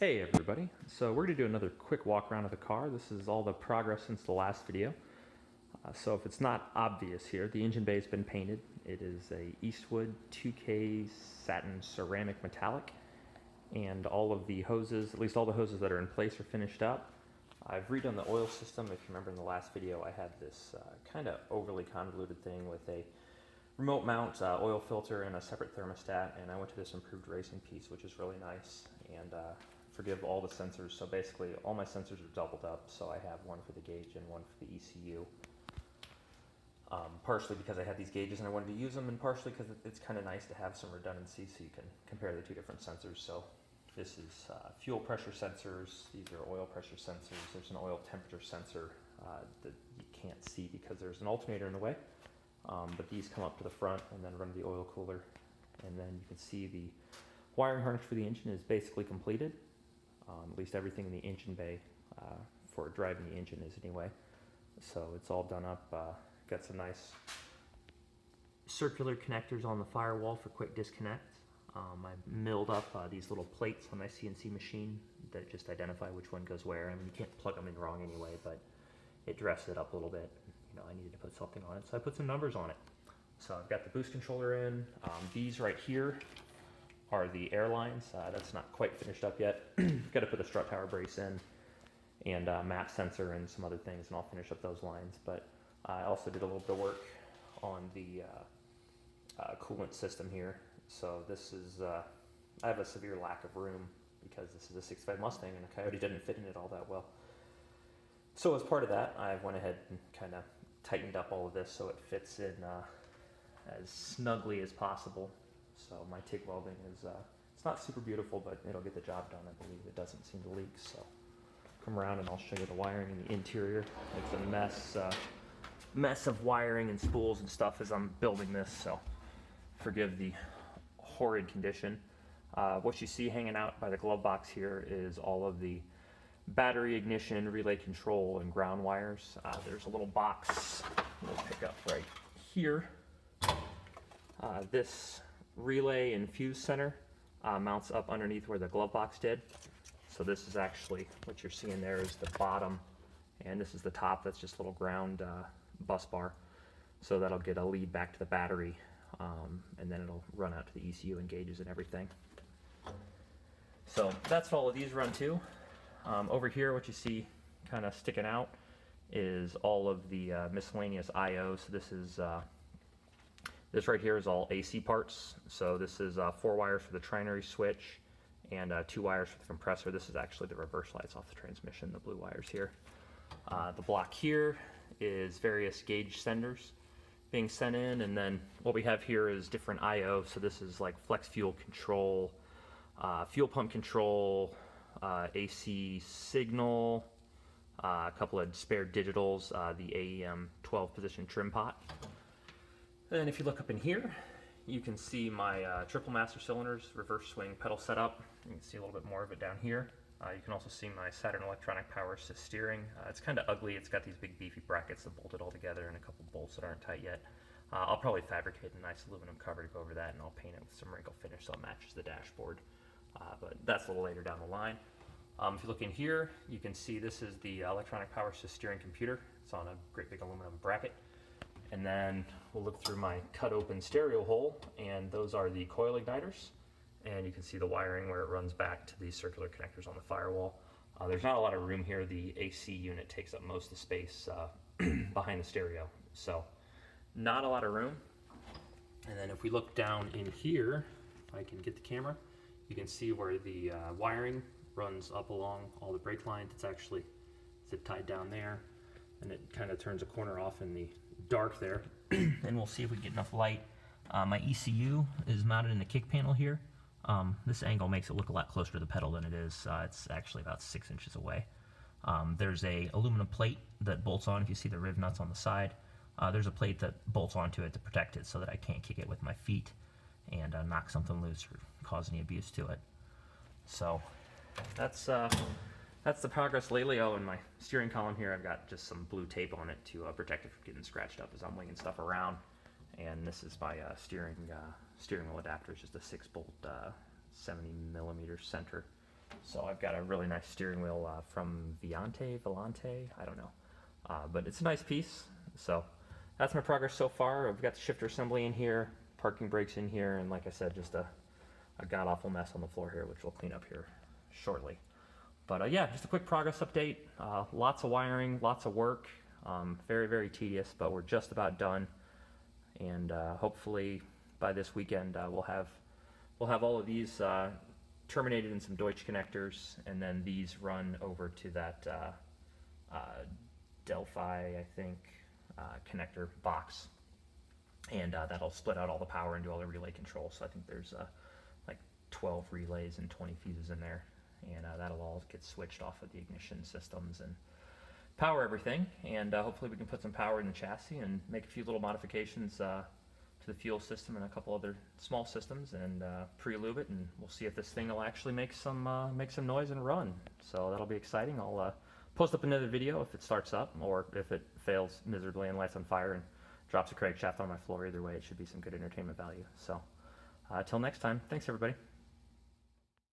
Hey everybody, so we're going to do another quick walk around of the car. This is all the progress since the last video. So if it's not obvious here, the engine bay has been painted. It is a Eastwood 2K satin ceramic metallic, and all of the hoses, at least all the hoses that are in place, are finished up. I've redone the oil system. If you remember in the last video, I had this kind of overly convoluted thing with a remote mount oil filter and a separate thermostat, and I went to this improved racing piece, which is really nice. And forgive all the sensors, so basically all my sensors are doubled up, so I have one for the gauge and one for the ECU. Partially because I had these gauges and I wanted to use them, and partially because it's kind of nice to have some redundancy so you can compare the two different sensors. So this is fuel pressure sensors, these are oil pressure sensors, there's an oil temperature sensor that you can't see because there's an alternator in the way, but these come up to the front and then run to the oil cooler, and then you can see the wiring harness for the engine is basically completed. At least everything in the engine bay for driving the engine is anyway. So it's all done up. Got some nice circular connectors on the firewall for quick disconnect. I milled up these little plates on my CNC machine that just identify which one goes where. I mean, you can't plug them in wrong anyway, but it dressed it up a little bit. You know, I needed to put something on it, so I put some numbers on it. So I've got the boost controller in. These right here are the airlines. That's not quite finished up yet. Got to put the strut tower brace in and map sensor and some other things, and I'll finish up those lines. But I also did a little bit of work on the coolant system here. So this is, I have a severe lack of room because this is a 65 Mustang and a Coyote didn't fit in it all that well. So as part of that, I went ahead and kind of tightened up all of this so it fits in as snugly as possible. So my TIG welding is, it's not super beautiful, but it'll get the job done. I believe it doesn't seem to leak. So come around and I'll show you the wiring in the interior. It's a mess of wiring and spools and stuff as I'm building this, so forgive the horrid condition. What you see hanging out by the glove box here is all of the battery ignition, relay control, and ground wires. There's a little box we'll pick up right here. This relay and fuse center mounts up underneath where the glove box did. So this is actually, what you're seeing there is the bottom, and this is the top. That's just a little ground bus bar. So that'll get a lead back to the battery, and then it'll run out to the ECU and gauges and everything. So that's what all of these run to. Over here, what you see kind of sticking out is all of the miscellaneous I/O. So this right here is all AC parts. So this is 4 wires for the trinary switch and 2 wires for the compressor. This is actually the reverse lights off the transmission, the blue wires here. The block here is various gauge senders being sent in, and then what we have here is different I/O. So this is like flex fuel control, fuel pump control, AC signal, a couple of spare digitals, the AEM 12 position trim pot. And if you look up in here, you can see my triple master cylinders, reverse swing pedal setup. You can see a little bit more of it down here. You can also see my Saturn electronic power assist steering. It's kind of ugly. It's got these big beefy brackets that bolt it all together and a couple bolts that aren't tight yet. I'll probably fabricate a nice aluminum cover to go over that, and I'll paint it with some wrinkle finish so it matches the dashboard. But that's a little later down the line. If you look in here, you can see this is the electronic power assist steering computer. It's on a great big aluminum bracket. And then we'll look through my cut open stereo hole, and those are the coil igniters. And you can see the wiring where it runs back to these circular connectors on the firewall. There's not a lot of room here. The AC unit takes up most of the space behind the stereo. So not a lot of room. And then if we look down in here, if I can get the camera, you can see where the wiring runs up along all the brake lines. It's actually zip tied down there, and it kind of turns a corner off in the dark there. And we'll see if we get enough light. My ECU is mounted in the kick panel here. This angle makes it look a lot closer to the pedal than it is. It's actually about 6 inches away. There's a aluminum plate that bolts on. If you see the riv nuts on the side, there's a plate that bolts onto it to protect it so that I can't kick it with my feet and knock something loose or cause any abuse to it. So that's the progress lately. Oh, in my steering column here, I've got just some blue tape on it to protect it from getting scratched up as I'm winging stuff around. And this is my steering wheel adapter. It's just a 6-bolt 70mm center. So I've got a really nice steering wheel from Volante, I don't know. But it's a nice piece. So that's my progress so far. I've got the shifter assembly in here, parking brakes in here, and like I said, just a god-awful mess on the floor here, which we'll clean up here shortly. But yeah, just a quick progress update. Lots of wiring, lots of work. Very, very tedious, but we're just about done. And hopefully by this weekend we'll have all of these terminated in some Deutsch connectors, and then these run over to that Delphi, I think, connector box, and that'll split out all the power and do all the relay control. So I think there's like 12 relays and 20 fuses in there, and that'll all get switched off of the ignition systems and power everything. And hopefully we can put some power in the chassis and make a few little modifications to the fuel system and a couple other small systems, and pre-lube it, and we'll see if this thing will actually make some noise and run. So that'll be exciting. I'll post up another video if it starts up, or if it fails miserably and lights on fire and drops a crankshaft on my floor. Either way, it should be some good entertainment value. So till next time, thanks everybody.